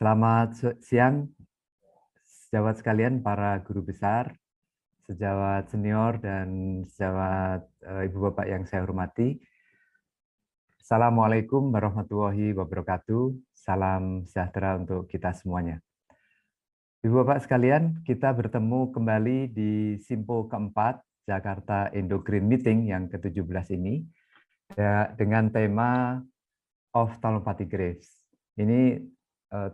Selamat siang, sejawat sekalian, para guru besar, sejawat senior, dan sejawat Ibu Bapak yang saya hormati. Assalamualaikum warahmatullahi wabarakatuh. Salam sejahtera untuk kita semuanya. Ibu Bapak sekalian, kita bertemu kembali di Simpo keempat Jakarta Endocrine Meeting yang ke-17 ini dengan tema Ophthalmopathy Graves. Ini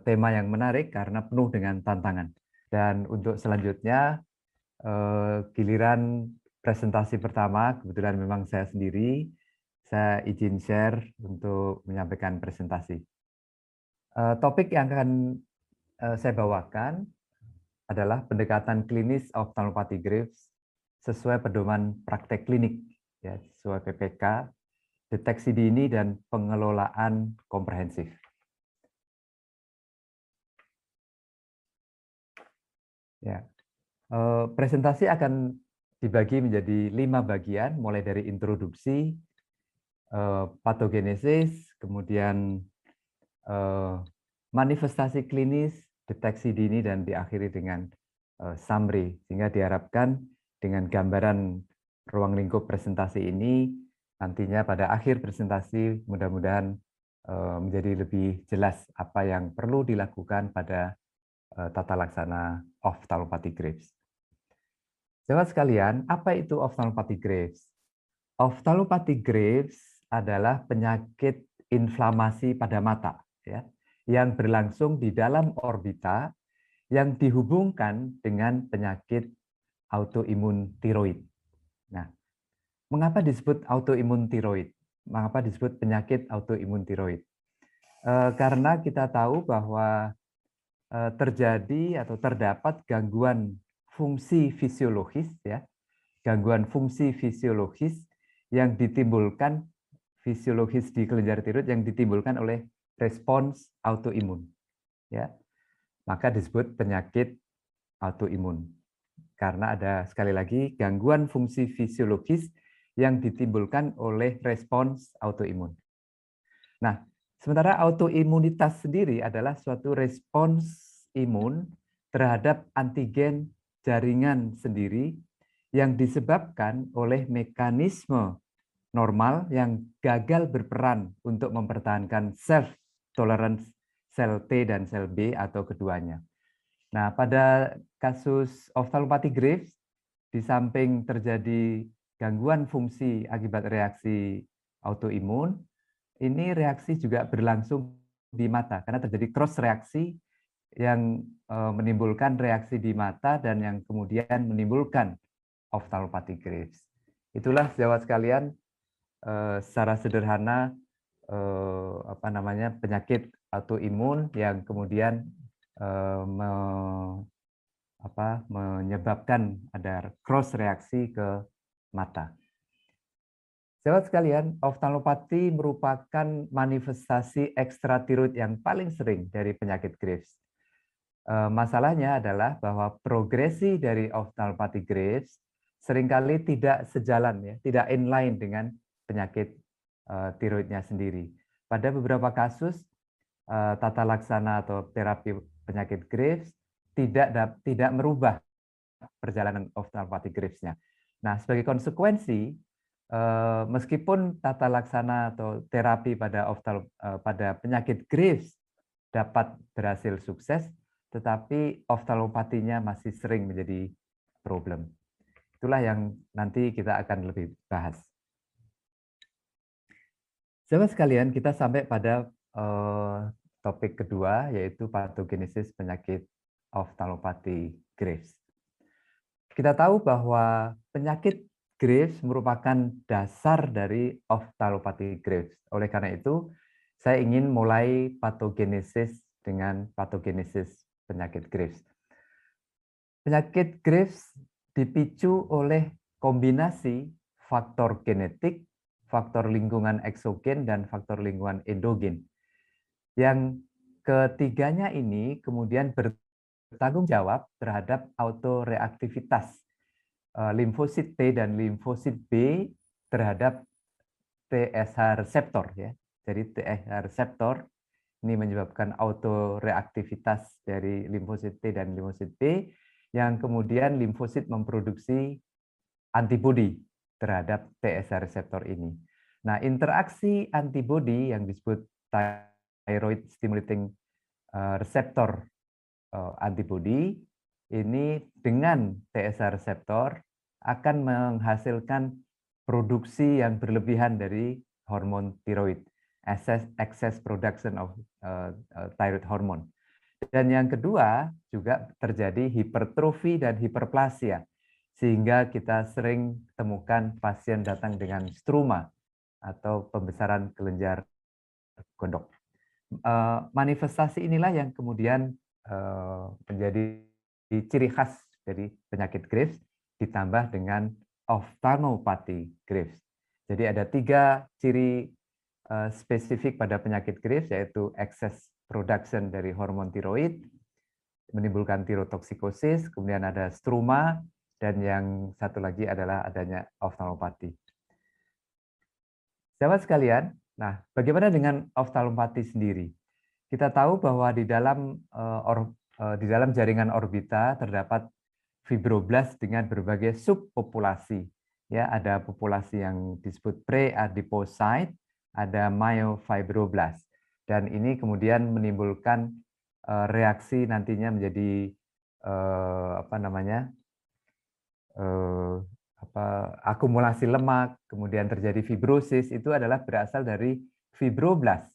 tema yang menarik karena penuh dengan tantangan. Dan untuk selanjutnya, giliran presentasi pertama, kebetulan memang saya sendiri, saya izin share untuk menyampaikan presentasi. Topik yang akan saya bawakan adalah pendekatan klinis Ophthalmopathy Graves sesuai pedoman praktek klinik, ya, sesuai PPK, deteksi dini, dan pengelolaan komprehensif. Ya, presentasi akan dibagi menjadi 5 bagian, mulai dari introduksi, patogenesis, kemudian manifestasi klinis, deteksi dini, dan diakhiri dengan summary, sehingga diharapkan dengan gambaran ruang lingkup presentasi ini, nantinya pada akhir presentasi mudah-mudahan menjadi lebih jelas apa yang perlu dilakukan pada tata laksana Ophthalmopathy Graves. Sahabat sekalian, apa itu Ophthalmopathy Graves? Ophthalmopathy Graves adalah penyakit inflamasi pada mata, ya, yang berlangsung di dalam orbita yang dihubungkan dengan penyakit autoimun tiroid. Nah, mengapa disebut autoimun tiroid? Mengapa disebut penyakit autoimun tiroid? Karena kita tahu bahwa terjadi atau terdapat gangguan fungsi fisiologis, ya, gangguan fungsi fisiologis yang ditimbulkan fisiologis di kelenjar tiroid yang ditimbulkan oleh respons autoimun, ya, maka disebut penyakit autoimun karena ada, sekali lagi, gangguan fungsi fisiologis yang ditimbulkan oleh respons autoimun. Nah, sementara autoimunitas sendiri adalah suatu respons imun terhadap antigen jaringan sendiri yang disebabkan oleh mekanisme normal yang gagal berperan untuk mempertahankan self tolerance sel T dan sel B atau keduanya. Nah, pada kasus Ophthalmopathy Graves, di samping terjadi gangguan fungsi akibat reaksi autoimun, ini reaksi juga berlangsung di mata karena terjadi cross reaksi yang menimbulkan reaksi di mata dan yang kemudian menimbulkan Ophthalmopathy Graves. Itulah sejawat sekalian secara sederhana penyakit autoimun yang kemudian menyebabkan ada cross reaksi ke mata. Sahabat sekalian, ophthalmopathy merupakan manifestasi ekstratiroid yang paling sering dari penyakit Graves. Masalahnya adalah bahwa progresi dari ophthalmopathy Graves seringkali tidak sejalan, ya, tidak inline dengan penyakit tiroidnya sendiri. Pada beberapa kasus, tata laksana atau terapi penyakit Graves tidak merubah perjalanan ophthalmopathy Graves-nya. Nah, sebagai konsekuensi, meskipun tata laksana atau terapi pada penyakit Graves dapat berhasil sukses, tetapi ophthalmopatinya masih sering menjadi problem. Itulah yang nanti kita akan lebih bahas. Sahabat sekalian, kita sampai pada topik kedua, yaitu patogenesis penyakit ophthalmopathy Graves. Kita tahu bahwa penyakit Graves merupakan dasar dari ophthalmopathy Graves. Oleh karena itu, saya ingin mulai patogenesis dengan patogenesis penyakit Graves. Penyakit Graves dipicu oleh kombinasi faktor genetik, faktor lingkungan eksogen, dan faktor lingkungan endogen. Yang ketiganya ini kemudian bertanggung jawab terhadap autoreaktivitas limfosit T dan limfosit B terhadap TSH reseptor, ya. Jadi TSH reseptor ini menyebabkan autoreaktivitas dari limfosit T dan limfosit B yang kemudian limfosit memproduksi antibodi terhadap TSH reseptor ini. Nah, interaksi antibodi yang disebut thyroid stimulating receptor antibody ini dengan TSH reseptor akan menghasilkan produksi yang berlebihan dari hormon tiroid, excess production of thyroid hormone. Dan yang kedua juga terjadi hipertrofi dan hiperplasia, sehingga kita sering temukan pasien datang dengan struma atau pembesaran kelenjar gondok. Manifestasi inilah yang kemudian menjadi ciri khas dari penyakit Graves ditambah dengan ophthalmopathy Graves. Jadi ada 3 ciri spesifik pada penyakit Graves, yaitu excess production dari hormon tiroid, menimbulkan tirotoksikosis, kemudian ada struma, dan yang satu lagi adalah adanya ophthalmopathy. Sahabat sekalian, nah bagaimana dengan ophthalmopathy sendiri? Kita tahu bahwa di dalam jaringan orbita terdapat fibroblast dengan berbagai subpopulasi. Ya, ada populasi yang disebut pre-adipocyte, ada myofibroblast. Dan ini kemudian menimbulkan reaksi nantinya menjadi akumulasi lemak, kemudian terjadi fibrosis, itu adalah berasal dari fibroblast.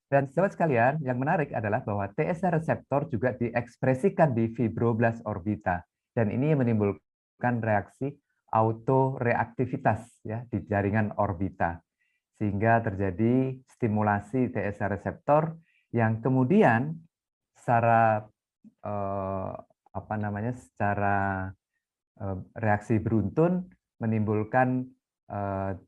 Dan sahabat sekalian, yang menarik adalah bahwa TSH reseptor juga diekspresikan di fibroblast orbita, dan ini menimbulkan reaksi autoreaktivitas ya di jaringan orbita, sehingga terjadi stimulasi TSH reseptor yang kemudian secara reaksi beruntun menimbulkan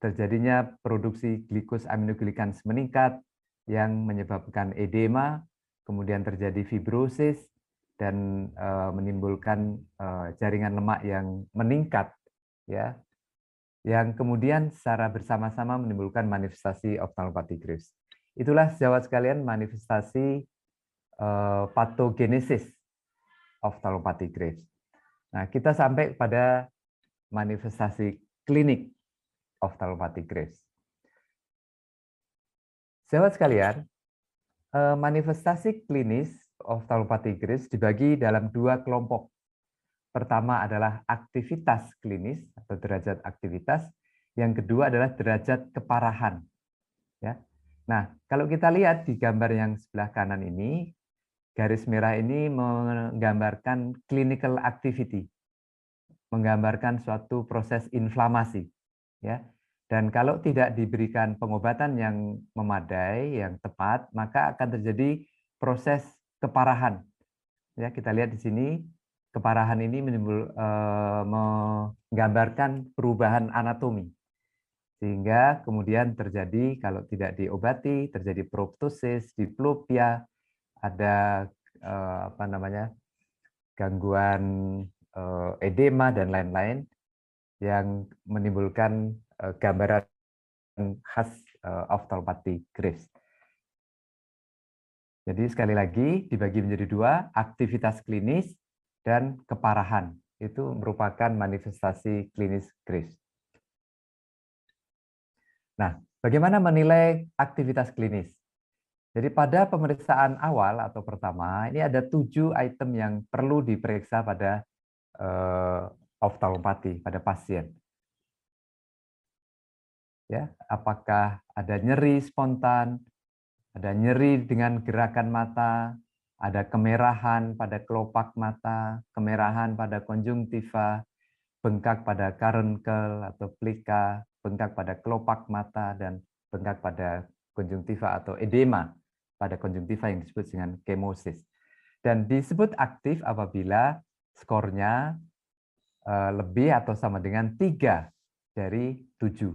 terjadinya produksi glikos aminoglikans meningkat yang menyebabkan edema, kemudian terjadi fibrosis, dan menimbulkan jaringan lemak yang meningkat, ya, yang kemudian secara bersama-sama menimbulkan manifestasi ophthalmopathy Graves. Itulah sahabat sekalian manifestasi patogenesis ophthalmopathy Graves. Nah, kita sampai pada manifestasi klinik ophthalmopathy Graves. Sahabat sekalian, manifestasi klinis ophthalmopathy Graves dibagi dalam 2 kelompok. Pertama adalah aktivitas klinis atau derajat aktivitas, yang kedua adalah derajat keparahan. Ya. Nah, kalau kita lihat di gambar yang sebelah kanan ini, garis merah ini menggambarkan clinical activity, menggambarkan suatu proses inflamasi. Ya. Dan kalau tidak diberikan pengobatan yang memadai, yang tepat, maka akan terjadi proses keparahan. Ya, kita lihat di sini, keparahan ini menggambarkan perubahan anatomi. Sehingga kemudian terjadi, kalau tidak diobati, terjadi proptosis, diplopia, ada gangguan edema, dan lain-lain, yang menimbulkan gambaran khas ophthalmopathy Graves. Jadi sekali lagi dibagi menjadi 2, aktivitas klinis dan keparahan. Itu merupakan manifestasi klinis Graves. Nah, bagaimana menilai aktivitas klinis? Jadi pada pemeriksaan awal atau pertama, ini ada 7 item yang perlu diperiksa pada oftalmopati pada pasien. Ya, apakah ada nyeri spontan, ada nyeri dengan gerakan mata, ada kemerahan pada kelopak mata, kemerahan pada konjungtiva, bengkak pada karunkel atau plika, bengkak pada kelopak mata, dan bengkak pada konjungtiva atau edema pada konjungtiva yang disebut dengan kemosis. Dan disebut aktif apabila skornya lebih atau sama dengan 3 dari 7.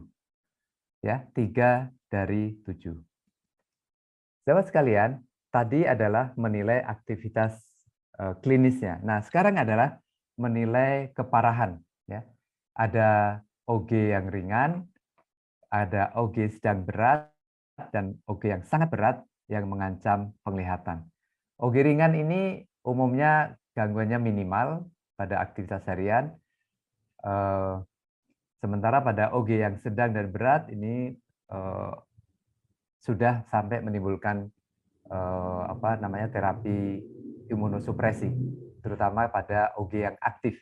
Ya, 3 dari 7. Sahabat sekalian, tadi adalah menilai aktivitas klinisnya. Nah, sekarang adalah menilai keparahan. Ya, ada OG yang ringan, ada OG sedang berat, dan OG yang sangat berat yang mengancam penglihatan. OG ringan ini umumnya gangguannya minimal pada aktivitas harian. Sementara pada OG yang sedang dan berat ini sudah sampai menimbulkan terapi imunosupresi, terutama pada OG yang aktif,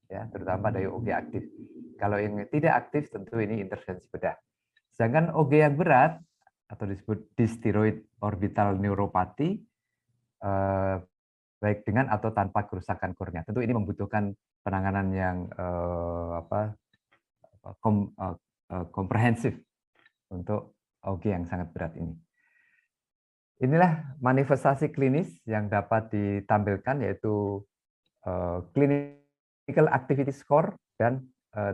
ya, terutama pada OG aktif. Kalau yang tidak aktif tentu ini intervensi bedah. Sedangkan OG yang berat atau disebut dysteroid orbital neuropati, baik dengan atau tanpa kerusakan kornea, tentu ini membutuhkan penanganan yang komprehensif untuk OG yang sangat berat ini. Inilah manifestasi klinis yang dapat ditampilkan, yaitu clinical activity score dan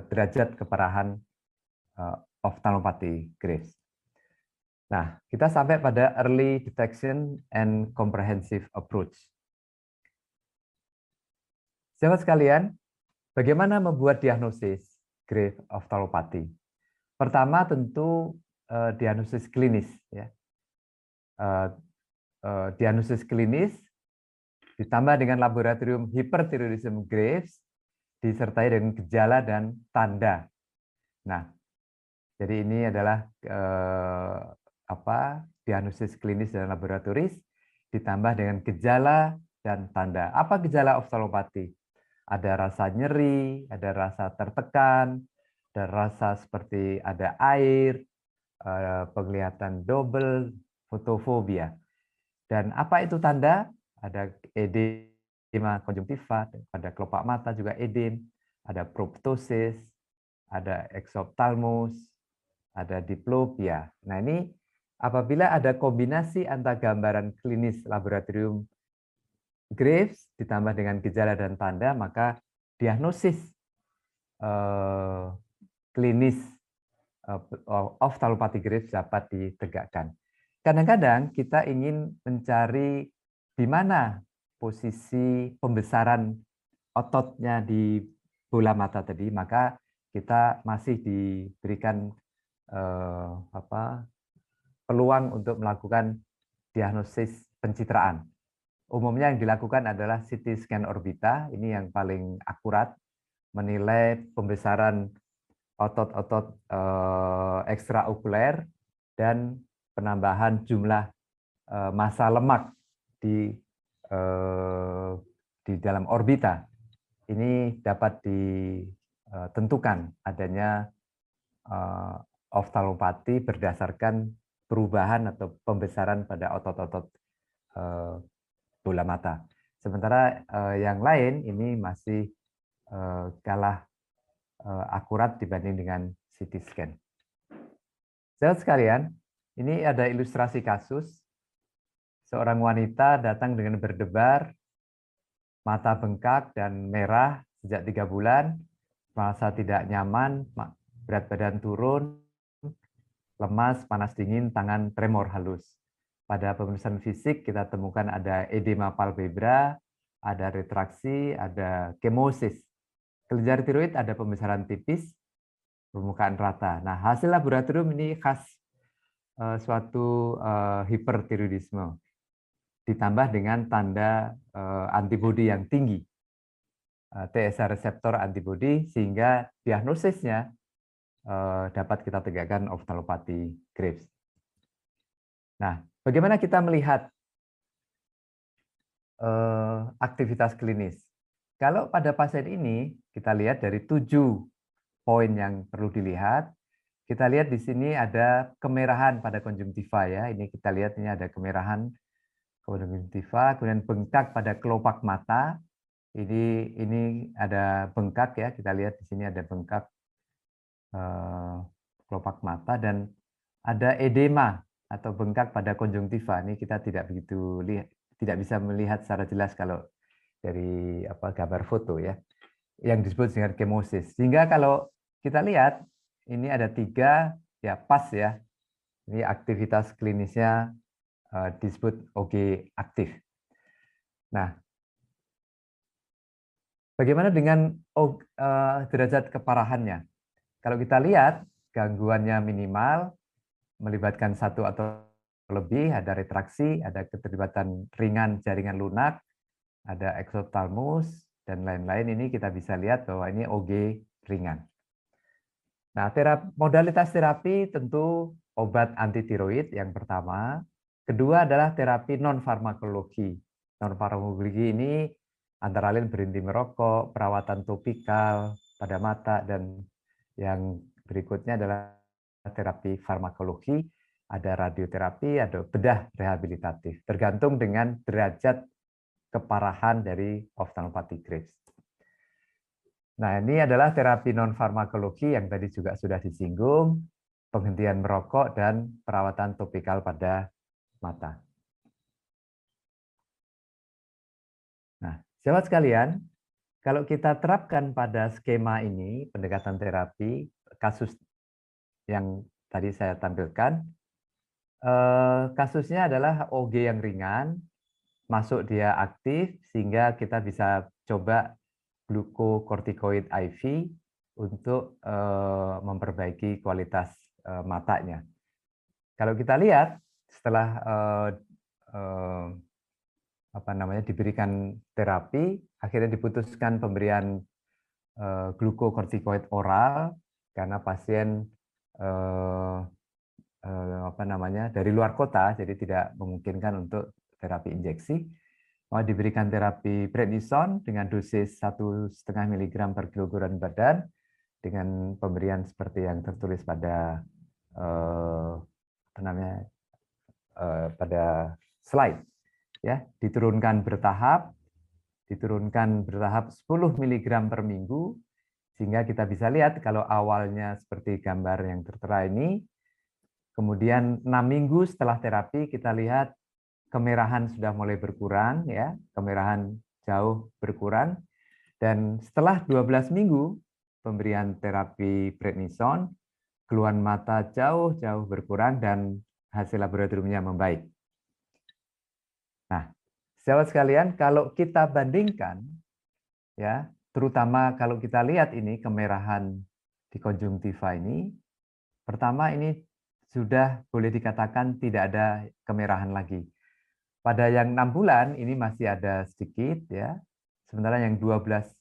derajat keparahan ophthalmopathy Graves. Nah, kita sampai pada early detection and comprehensive approach. Sahabat sekalian, bagaimana membuat diagnosis Graves ophthalmopathy? Pertama tentu diagnosis klinis, ya. Diagnosis klinis ditambah dengan laboratorium hyperthyroidism Graves disertai dengan gejala dan tanda. Nah, jadi ini adalah diagnosis klinis dan laboratoris ditambah dengan gejala dan tanda. Apa gejala ophthalmopathy? Ada rasa nyeri, ada rasa tertekan, ada rasa seperti ada air, penglihatan double, fotofobia. Dan apa itu tanda? Ada edema konjungtiva, pada kelopak mata juga edem, ada proptosis, ada exophthalmos, ada diplopia. Nah, ini apabila ada kombinasi antara gambaran klinis laboratorium Graves ditambah dengan gejala dan tanda, maka diagnosis klinis ophthalmopathy Graves dapat ditegakkan. Kadang-kadang kita ingin mencari di mana posisi pembesaran ototnya di bola mata tadi, maka kita masih diberikan peluang untuk melakukan diagnosis pencitraan. Umumnya yang dilakukan adalah CT scan orbita, ini yang paling akurat, menilai pembesaran otot-otot ekstraokuler dan penambahan jumlah massa lemak di dalam orbita. Ini dapat ditentukan adanya ophthalmopathy berdasarkan perubahan atau pembesaran pada otot-otot bola mata. Sementara yang lain ini masih kalah akurat dibanding dengan CT scan. Sahabat sekalian, ini ada ilustrasi kasus. Seorang wanita datang dengan berdebar, mata bengkak dan merah sejak 3 bulan, merasa tidak nyaman, berat badan turun, lemas, panas dingin, tangan tremor halus. Pada pemeriksaan fisik kita temukan ada edema palpebra, ada retraksi, ada kemosis. Kelenjar tiroid ada pembesaran tipis, permukaan rata. Nah, hasil laboratorium ini khas suatu hipertiroidisme, ditambah dengan tanda antibodi yang tinggi, TSH reseptor antibodi, sehingga diagnosisnya dapat kita tegakkan ophthalmopathy Graves. Nah, bagaimana kita melihat aktivitas klinis? kalau pada pasien ini kita lihat dari 7 poin yang perlu dilihat, kita lihat di sini ada kemerahan pada konjungtiva ya. Ini kita lihat ini ada kemerahan konjungtiva, kemudian bengkak pada kelopak mata. Ini ada bengkak ya. Kita lihat di sini ada bengkak kelopak mata dan ada edema atau bengkak pada konjungtiva. Ini kita tidak bisa melihat secara jelas kalau dari gambar foto ya, yang disebut dengan kemosis. Sehingga kalau kita lihat ini ada 3 ya pas ya. Ini aktivitas klinisnya disebut OG aktif. Nah, bagaimana dengan derajat keparahannya? Kalau kita lihat gangguannya minimal, melibatkan 1 atau lebih, ada retraksi, ada keterlibatan ringan jaringan lunak, ada eksotalmus, dan lain-lain. Ini kita bisa lihat bahwa ini OG ringan. Nah, modalitas terapi tentu obat antitiroid yang pertama. Kedua adalah terapi non-farmakologi. Non-farmakologi ini antara lain berhenti merokok, perawatan topikal pada mata, dan yang berikutnya adalah terapi farmakologi, ada radioterapi, ada bedah rehabilitatif, tergantung dengan derajat keparahan dari ophthalmopathy Graves. Nah, ini adalah terapi non-farmakologi yang tadi juga sudah disinggung, penghentian merokok dan perawatan topikal pada mata. Nah, sahabat sekalian, kalau kita terapkan pada skema ini, pendekatan terapi, kasus yang tadi saya tampilkan, kasusnya adalah OG yang ringan, masuk dia aktif, sehingga kita bisa coba glukokortikoid IV untuk memperbaiki kualitas matanya. Kalau kita lihat setelah diberikan terapi, akhirnya diputuskan pemberian glukokortikoid oral karena pasien dari luar kota, jadi tidak memungkinkan untuk terapi injeksi. Mau diberikan terapi prednison dengan dosis 1,5 mg per kilogram badan dengan pemberian seperti yang tertulis pada pada slide ya, diturunkan bertahap 10 mg per minggu, sehingga kita bisa lihat kalau awalnya seperti gambar yang tertera ini, kemudian 6 minggu setelah terapi kita lihat kemerahan sudah mulai berkurang ya, kemerahan jauh berkurang, dan setelah 12 minggu pemberian terapi prednison, keluhan mata jauh-jauh berkurang dan hasil laboratoriumnya membaik. Nah, sahabat sekalian, kalau kita bandingkan ya, terutama kalau kita lihat ini kemerahan di konjungtiva ini, pertama ini sudah boleh dikatakan tidak ada kemerahan lagi. Pada yang 6 bulan ini masih ada sedikit ya. Sementara yang 12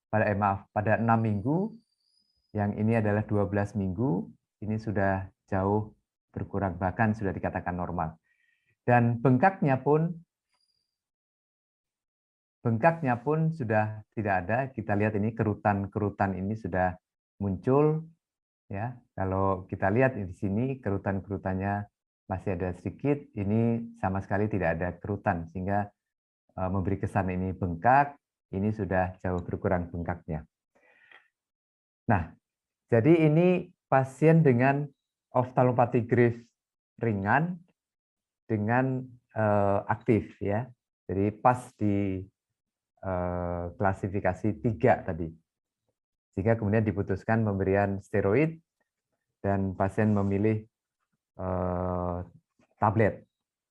pada 6 minggu, yang ini adalah 12 minggu, ini sudah jauh berkurang, bahkan sudah dikatakan normal. Dan bengkaknya pun sudah tidak ada. Kita lihat ini kerutan-kerutan ini sudah muncul ya. Kalau kita lihat di sini kerutan-kerutannya masih ada sedikit, ini sama sekali tidak ada kerutan, sehingga memberi kesan ini bengkak, ini sudah jauh berkurang bengkaknya. Nah, jadi ini pasien dengan ophthalmopathy Graves ringan dengan aktif ya. Jadi pas di klasifikasi 3 tadi. Sehingga kemudian diputuskan pemberian steroid dan pasien memilih tablet,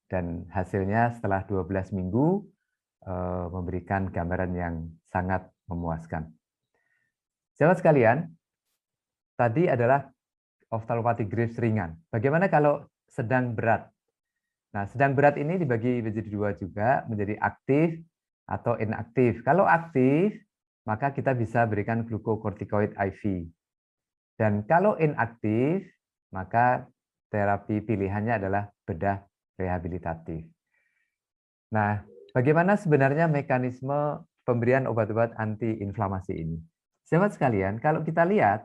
dan hasilnya setelah 12 minggu memberikan gambaran yang sangat memuaskan. Sahabat sekalian, tadi adalah ophthalmopathy Graves ringan. Bagaimana kalau sedang berat? Nah, sedang berat ini dibagi menjadi 2 juga, menjadi aktif atau inaktif. Kalau aktif, maka kita bisa berikan glukokortikoid IV. Dan kalau inaktif, maka terapi pilihannya adalah bedah rehabilitatif. Nah, bagaimana sebenarnya mekanisme pemberian obat-obat antiinflamasi ini. Sahabat sekalian, kalau kita lihat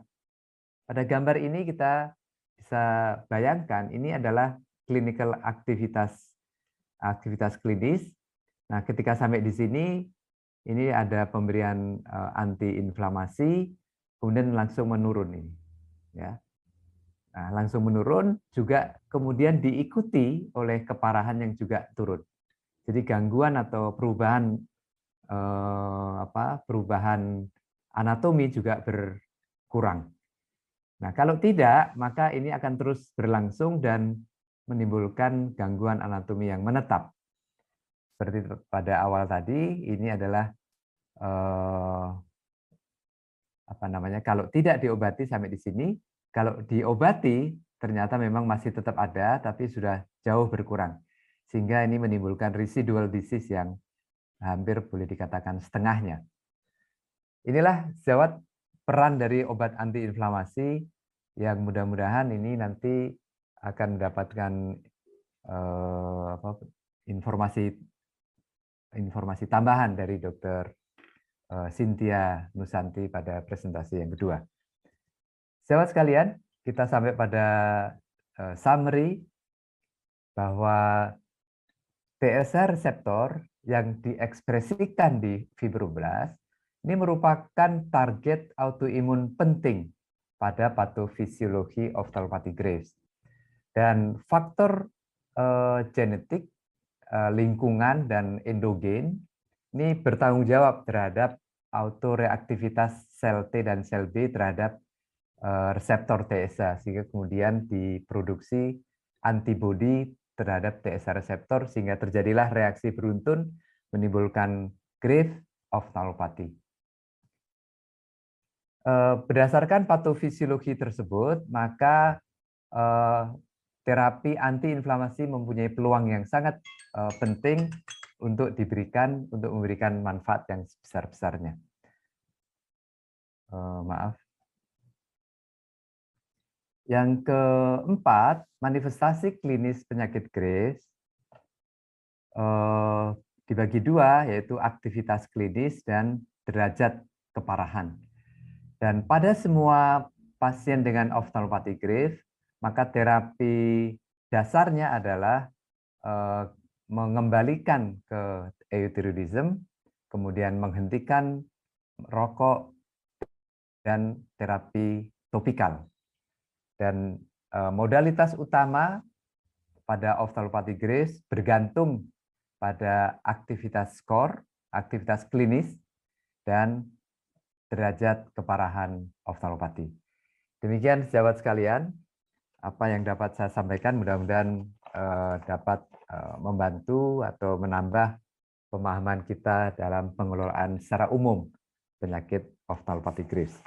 pada gambar ini kita bisa bayangkan ini adalah clinical aktivitas klinis. Nah, ketika sampai di sini ini ada pemberian antiinflamasi, kemudian langsung menurun ini, ya. Nah, langsung menurun juga kemudian diikuti oleh keparahan yang juga turun. Jadi gangguan atau perubahan perubahan anatomi juga berkurang. Nah, kalau tidak, maka ini akan terus berlangsung dan menimbulkan gangguan anatomi yang menetap. Seperti pada awal tadi, ini adalah kalau tidak diobati sampai di sini, kalau diobati ternyata memang masih tetap ada, tapi sudah jauh berkurang. Sehingga ini menimbulkan residual disease yang hampir boleh dikatakan setengahnya. Inilah sejawat peran dari obat antiinflamasi yang mudah-mudahan ini nanti akan mendapatkan informasi tambahan dari Dr. Cynthia Nusanti pada presentasi yang kedua. Sahabat sekalian, kita sampai pada summary bahwa TSH reseptor yang diekspresikan di fibroblast ini merupakan target autoimun penting pada patofisiologi ophthalmopathy Graves. Dan faktor genetik, lingkungan, dan endogen ini bertanggung jawab terhadap autoreaktivitas sel T dan sel B terhadap reseptor TSH, sehingga kemudian diproduksi antibodi terhadap TSH reseptor, sehingga terjadilah reaksi beruntun menimbulkan Graves ophthalmopathy. Berdasarkan patofisiologi tersebut, maka terapi antiinflamasi mempunyai peluang yang sangat penting untuk memberikan manfaat yang sebesar-besarnya. Maaf. Yang keempat, manifestasi klinis penyakit Graves dibagi dua, yaitu aktivitas klinis dan derajat keparahan. Dan pada semua pasien dengan ophthalmopathy Graves, maka terapi dasarnya adalah mengembalikan ke euthyroidism, kemudian menghentikan rokok, dan terapi topikal. Dan modalitas utama pada ophthalmopathy Graves bergantung pada aktivitas skor, aktivitas klinis, dan derajat keparahan ophthalmopathy. Demikian sejawat sekalian, apa yang dapat saya sampaikan mudah-mudahan dapat membantu atau menambah pemahaman kita dalam pengelolaan secara umum penyakit ophthalmopathy Graves.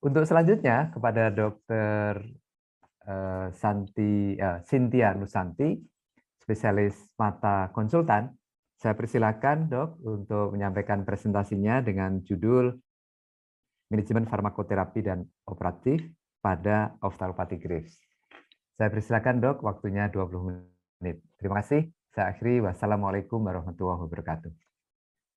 Untuk selanjutnya kepada Dr. Cynthia Nusanti, spesialis mata konsultan, saya persilakan Dok untuk menyampaikan presentasinya dengan judul Manajemen Farmakoterapi dan Operatif pada Ophthalmopathy Graves. Saya persilakan Dok, waktunya 20 menit. Terima kasih. Saya akhiri. Wassalamualaikum warahmatullahi wabarakatuh.